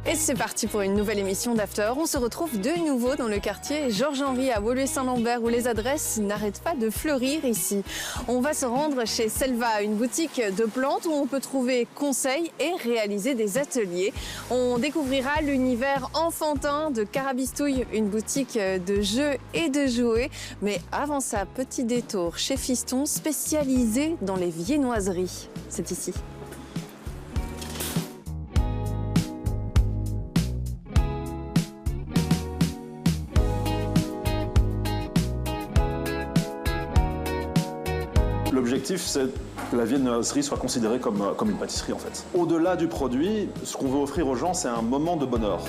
Et c'est parti pour une nouvelle émission d'After. On se retrouve de nouveau dans le quartier Georges-Henri à Woluwe-Saint-Lambert où les adresses n'arrêtent pas de fleurir ici. On va se rendre chez Selva, une boutique de plantes où on peut trouver conseils et réaliser des ateliers. On découvrira l'univers enfantin de Carabistouille, une boutique de jeux et de jouets. Mais avant ça, petit détour chez Fiston, spécialisé dans les viennoiseries. C'est ici. L'objectif, c'est que la viennoiserie soit considérée comme une pâtisserie, en fait. Au-delà du produit, ce qu'on veut offrir aux gens, c'est un moment de bonheur.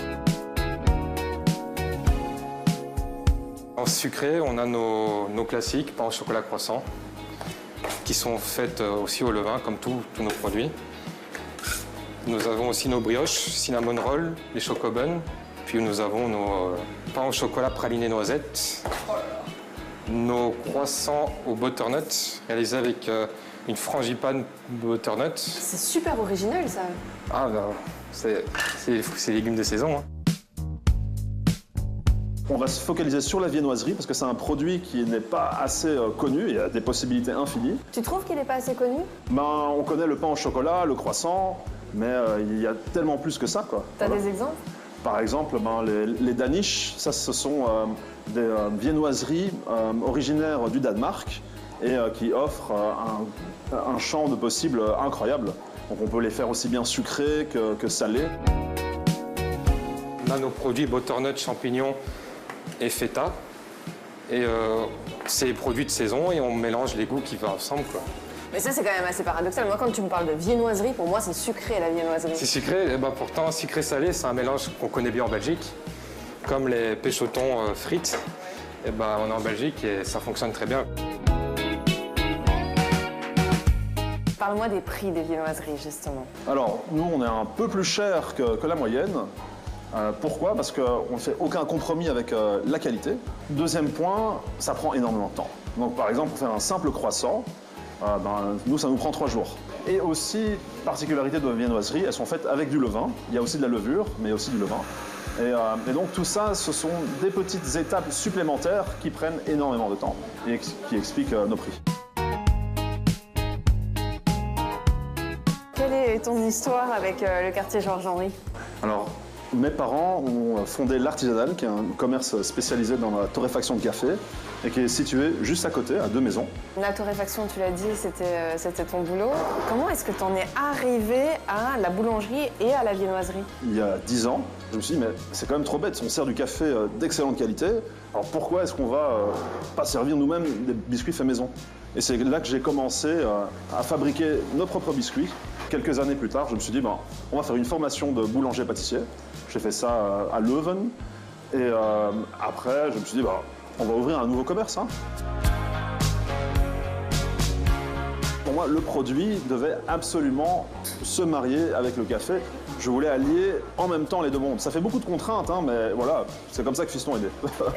En sucré, on a nos classiques, pain au chocolat croissant, qui sont faites aussi au levain, comme tous nos produits. Nous avons aussi nos brioches, cinnamon roll, les chocobuns. Puis nous avons nos pains au chocolat praliné noisettes. Nos croissants au butternut, réalisés avec une frangipane butternut. C'est super original, ça. Ah, ben, c'est les légumes de saison. Hein. On va se focaliser sur la viennoiserie parce que c'est un produit qui n'est pas assez connu, il y a des possibilités infinies. Tu trouves qu'il n'est pas assez connu? On connaît le pain au chocolat, le croissant, mais il y a tellement plus que ça, quoi. T'as des exemples? Par exemple, les Danish, ça, ce sont des viennoiseries originaires du Danemark et qui offrent un champ de possibles incroyable. Donc on peut les faire aussi bien sucrés que salés. On a nos produits butternut, champignons et feta. Et c'est les produits de saison et on mélange les goûts qui vont ensemble, quoi. Mais ça, c'est quand même assez paradoxal. Moi, quand tu me parles de viennoiserie, pour moi, c'est sucré, la viennoiserie. C'est sucré, et ben pourtant, sucré-salé, c'est un mélange qu'on connaît bien en Belgique. Comme les péchotons frites, et ben on est en Belgique et ça fonctionne très bien. Parle-moi des prix des viennoiseries, justement. Alors, nous, on est un peu plus cher que la moyenne. Pourquoi? Parce qu'on ne fait aucun compromis avec la qualité. Deuxième point, ça prend énormément de temps. Donc, par exemple, pour faire un simple croissant, nous, ça nous prend 3 jours. Et aussi, particularité de la viennoiserie, elles sont faites avec du levain. Il y a aussi de la levure, mais aussi du levain. Et donc tout ça, ce sont des petites étapes supplémentaires qui prennent énormément de temps et qui expliquent nos prix. Quelle est ton histoire avec le quartier Georges-Henri? Alors, mes parents ont fondé l'Artisanal, qui est un commerce spécialisé dans la torréfaction de café et qui est situé juste à côté, à 2 maisons. La torréfaction, tu l'as dit, c'était ton boulot. Comment est-ce que tu en es arrivé à la boulangerie et à la viennoiserie? Il y a 10 ans, je me suis dit, mais c'est quand même trop bête, on sert du café d'excellente qualité, alors pourquoi est-ce qu'on va pas servir nous-mêmes des biscuits faits maison? Et c'est là que j'ai commencé à fabriquer nos propres biscuits. Quelques années plus tard, je me suis dit, on va faire une formation de boulanger-pâtissier. J'ai fait ça à Leuven. Et après, je me suis dit, on va ouvrir un nouveau commerce. Hein. Pour moi, le produit devait absolument se marier avec le café. Je voulais allier en même temps les deux mondes. Ça fait beaucoup de contraintes, hein, mais voilà, c'est comme ça que Fiston est né.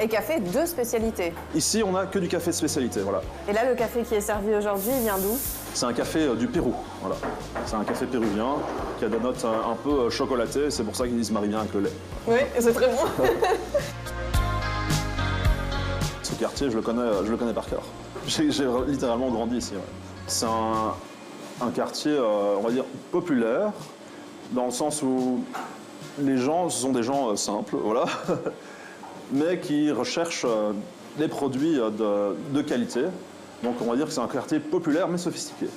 Et café de spécialité? Ici, on n'a que du café de spécialité, voilà. Et là, le café qui est servi aujourd'hui, il vient d'où? C'est un café du Pérou, voilà. C'est un café péruvien qui a des notes un peu chocolatées, c'est pour ça qu'il se marie bien avec le lait. Oui, c'est très bon. Ce quartier, je le connais par cœur. J'ai littéralement grandi ici. Ouais. C'est un quartier, on va dire, populaire, dans le sens où les gens, ce sont des gens simples, voilà, mais qui recherchent des produits de qualité. Donc on va dire que c'est un quartier populaire mais sophistiqué.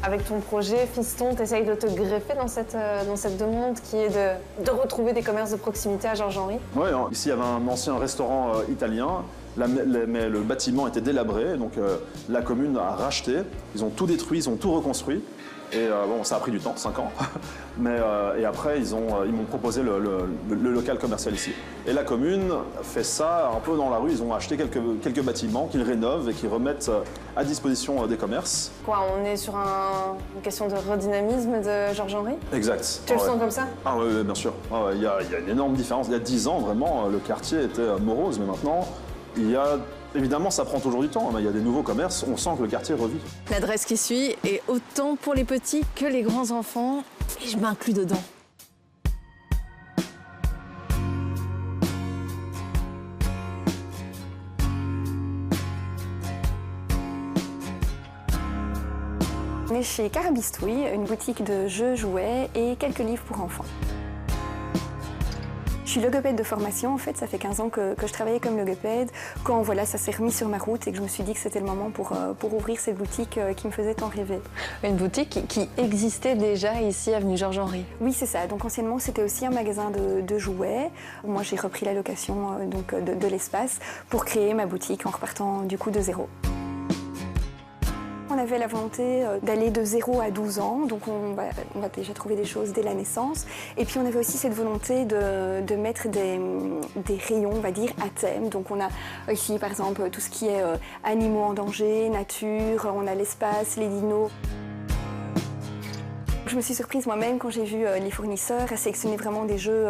Avec ton projet Fiston, tu essayes de te greffer dans cette demande qui est de retrouver des commerces de proximité à Georges-Henri? Oui, ici il y avait un ancien restaurant italien mais le bâtiment était délabré, donc la commune a racheté, ils ont tout détruit, ils ont tout reconstruit. Et bon, ça a pris du temps, 5 ans, mais et après ils m'ont proposé le local commercial ici. Et la commune fait ça un peu dans la rue, ils ont acheté quelques bâtiments qu'ils rénovent et qu'ils remettent à disposition des commerces. Quoi, on est sur une question de redynamisme de Georges-Henri? Exact. Tu le sens comme ça? Ah oui, bien sûr. Il y a une énorme différence. Il y a 10 ans, vraiment, le quartier était morose, mais maintenant, évidemment, ça prend toujours du temps, mais il y a des nouveaux commerces, on sent que le quartier revit. L'adresse qui suit est autant pour les petits que les grands enfants, et je m'inclus dedans. On est chez Carabistouille, une boutique de jeux, jouets et quelques livres pour enfants. Je suis logopède de formation, en fait, ça fait 15 ans que je travaillais comme logopède. Quand voilà, ça s'est remis sur ma route et que je me suis dit que c'était le moment pour ouvrir cette boutique qui me faisait tant rêver. Une boutique qui existait déjà ici, avenue Georges-Henri. Oui, c'est ça. Donc anciennement, c'était aussi un magasin de jouets. Moi, j'ai repris la location de l'espace pour créer ma boutique en repartant du coup de zéro. On avait la volonté d'aller de 0 à 12 ans, donc on va déjà trouver des choses dès la naissance. Et puis on avait aussi cette volonté de mettre des rayons, on va dire, à thème. Donc on a ici par exemple tout ce qui est animaux en danger, nature, on a l'espace, les dinos. Je me suis surprise moi-même quand j'ai vu les fournisseurs à sélectionner vraiment des jeux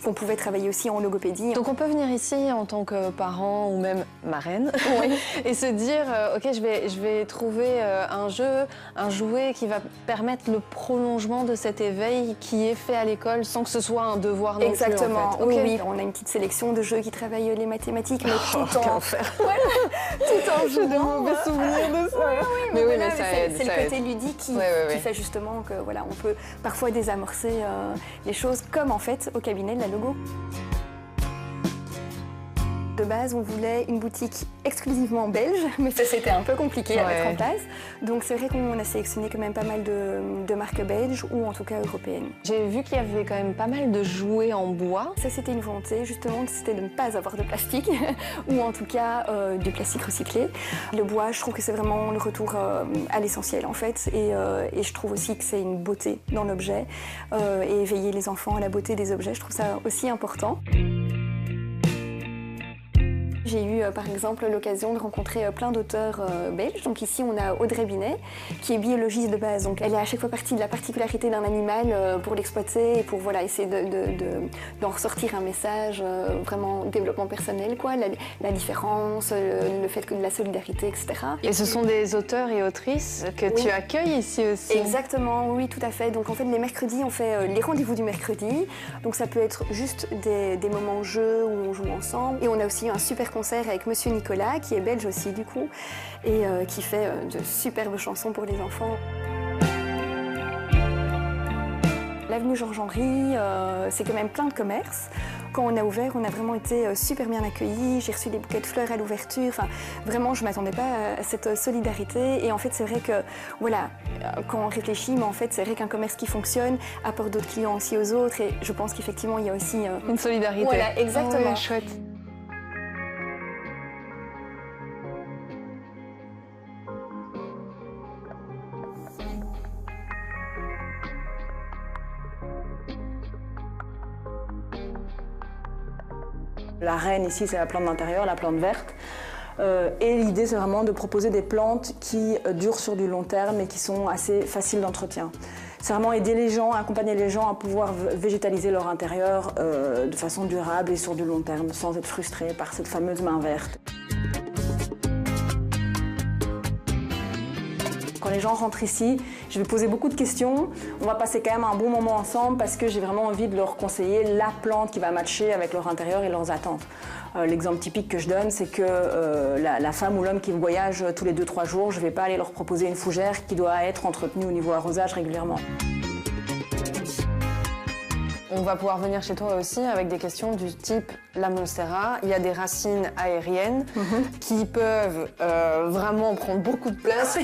qu'on pouvait travailler aussi en logopédie. Donc on peut venir ici en tant que parent ou même marraine et se dire ok, je vais trouver un jeu, un jouet qui va permettre le prolongement de cet éveil qui est fait à l'école sans que ce soit un devoir non Exactement. plus, en fait. Oui, on a une petite sélection de jeux qui travaillent les mathématiques, mais tout en jouant. J'ai de mauvais souvenirs de ça. Mais oui, mais ça aide. C'est le côté ludique qui fait justement que voilà, on peut parfois désamorcer les choses, comme en fait au cabinet de la logo. De base, on voulait une boutique exclusivement belge, mais ça c'était un peu compliqué à mettre en place. Donc c'est vrai qu'on a sélectionné quand même pas mal de marques belges ou en tout cas européennes. J'ai vu qu'il y avait quand même pas mal de jouets en bois. Ça c'était une volonté justement, c'était de ne pas avoir de plastique ou en tout cas du plastique recyclé. Le bois, je trouve que c'est vraiment le retour à l'essentiel en fait et je trouve aussi que c'est une beauté dans l'objet et éveiller les enfants à la beauté des objets, je trouve ça aussi important. J'ai eu par exemple l'occasion de rencontrer plein d'auteurs belges. Donc ici on a Audrey Binet qui est biologiste de base. Donc elle est à chaque fois partie de la particularité d'un animal pour l'exploiter et pour voilà, essayer d'en ressortir un message vraiment développement personnel, quoi. La différence, le fait que de la solidarité, etc. Et ce sont des auteurs et autrices que tu accueilles ici aussi? Exactement, oui, tout à fait. Donc en fait les mercredis on fait les rendez-vous du mercredi. Donc ça peut être juste des moments jeux où on joue ensemble. Et on a aussi un super concert avec Monsieur Nicolas, qui est belge aussi du coup, et qui fait de superbes chansons pour les enfants. L'avenue Georges-Henri, c'est quand même plein de commerces. Quand on a ouvert, on a vraiment été super bien accueillis. J'ai reçu des bouquets de fleurs à l'ouverture. Enfin, vraiment, je ne m'attendais pas à cette solidarité. Et en fait, c'est vrai que, voilà, quand on réfléchit, mais en fait, c'est vrai qu'un commerce qui fonctionne apporte d'autres clients aussi aux autres. Et je pense qu'effectivement, il y a aussi une solidarité. Voilà, exactement. Ouais, chouette. La reine ici, c'est la plante d'intérieur, la plante verte. Et l'idée, c'est vraiment de proposer des plantes qui durent sur du long terme et qui sont assez faciles d'entretien. C'est vraiment aider les gens, accompagner les gens à pouvoir végétaliser leur intérieur de façon durable et sur du long terme, sans être frustrés par cette fameuse main verte. Quand les gens rentrent ici, je vais poser beaucoup de questions. On va passer quand même un bon moment ensemble parce que j'ai vraiment envie de leur conseiller la plante qui va matcher avec leur intérieur et leurs attentes. L'exemple typique que je donne, c'est que la femme ou l'homme qui voyage tous les 2-3 jours, je ne vais pas aller leur proposer une fougère qui doit être entretenue au niveau arrosage régulièrement. On va pouvoir venir chez toi aussi avec des questions du type la monstera. Il y a des racines aériennes qui peuvent vraiment prendre beaucoup de place.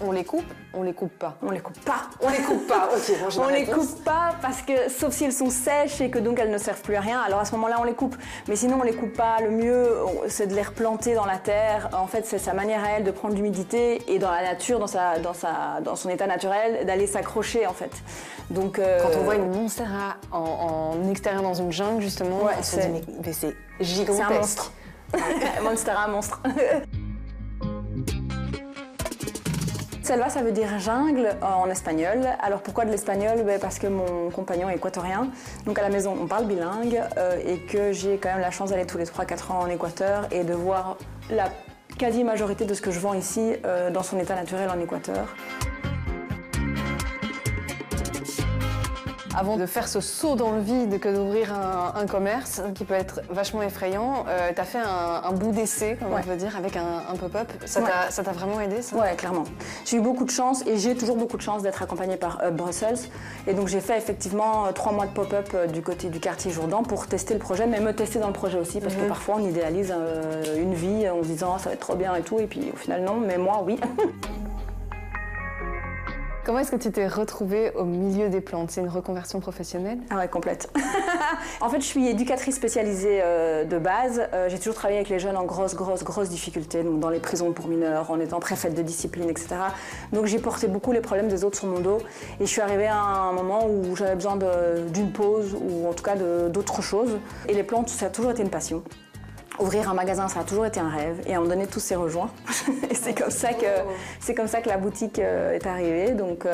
On les coupe? On les coupe pas? On les coupe pas. On les coupe pas, ok. Bon, j'ai On ma les réponse. coupe pas parce que, sauf si elles sont sèches et que donc elles ne servent plus à rien, alors à ce moment-là on les coupe. Mais sinon on les coupe pas. Le mieux c'est de les replanter dans la terre. En fait c'est sa manière à elle de prendre l'humidité et dans la nature, dans son état naturel, d'aller s'accrocher en fait. Donc Quand on voit une monstera en extérieur dans une jungle justement, Ouais, on se dit mais c'est gigantesque. c'est un monstre. Monstera, un monstre. Selva, ça veut dire jungle en espagnol. Alors pourquoi de l'espagnol? Parce que mon compagnon est équatorien. Donc à la maison, on parle bilingue et que j'ai quand même la chance d'aller tous les 3-4 ans en Équateur et de voir la quasi-majorité de ce que je vends ici dans son état naturel en Équateur. Avant de faire ce saut dans le vide que d'ouvrir un commerce qui peut être vachement effrayant, tu as fait un bout d'essai, comme on peut dire, avec un pop-up. Ça t'a vraiment aidé, ça? Ouais, clairement. J'ai eu beaucoup de chance et j'ai toujours beaucoup de chance d'être accompagnée par Hub Brussels. Et donc j'ai fait effectivement 3 mois de pop-up du côté du quartier Jourdan pour tester le projet, mais me tester dans le projet aussi, parce que parfois on idéalise une vie en se disant ça va être trop bien et tout, et puis au final non, mais moi oui. Comment est-ce que tu t'es retrouvée au milieu des plantes? C'est une reconversion professionnelle? Ah ouais, complète. En fait, je suis éducatrice spécialisée de base. J'ai toujours travaillé avec les jeunes en grosse difficulté, donc dans les prisons pour mineurs, en étant préfète de discipline, etc. Donc j'ai porté beaucoup les problèmes des autres sur mon dos. Et je suis arrivée à un moment où j'avais besoin d'une pause, ou en tout cas d'autre chose. Et les plantes, ça a toujours été une passion. Ouvrir un magasin, ça a toujours été un rêve, et à un moment donné, tout s'est rejoint. Et c'est comme ça que la boutique est arrivée. Donc,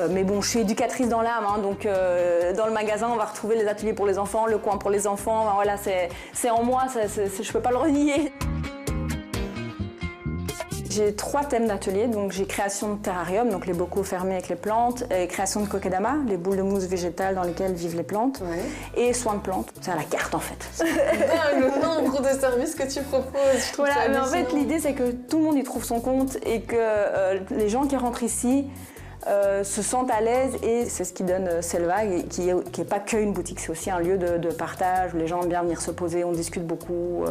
mais bon, je suis éducatrice dans l'âme, hein, donc dans le magasin, on va retrouver les ateliers pour les enfants, le coin pour les enfants. Enfin, voilà, c'est en moi, je peux pas le renier. J'ai 3 thèmes d'atelier, donc j'ai création de terrarium, donc les bocaux fermés avec les plantes, et création de kokedama, les boules de mousse végétale dans lesquelles vivent les plantes, et soins de plantes. C'est à la carte en fait. Le nombre de services que tu proposes. Voilà, mais en fait l'idée c'est que tout le monde y trouve son compte et que les gens qui rentrent ici se sentent à l'aise, et c'est ce qui donne Selva, qui est pas qu'une boutique, c'est aussi un lieu de partage où les gens aiment bien venir se poser, on discute beaucoup.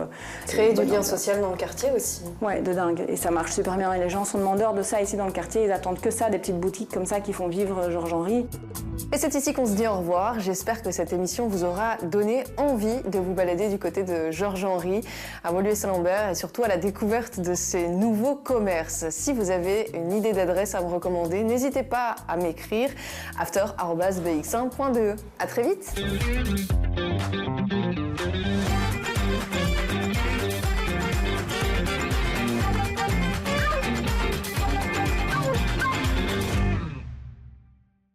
Créer du lien social dans le quartier aussi. Ouais, de dingue, et ça marche super bien, et les gens sont demandeurs de ça ici dans le quartier, ils attendent que ça, des petites boutiques comme ça qui font vivre Georges-Henri. Et c'est ici qu'on se dit au revoir. J'espère que cette émission vous aura donné envie de vous balader du côté de Georges-Henri, à Woluwe-Saint-Lambert, et surtout à la découverte de ces nouveaux commerces. Si vous avez une idée d'adresse à me recommander, n'hésitez pas à m'écrire after@bx1.de. À très vite.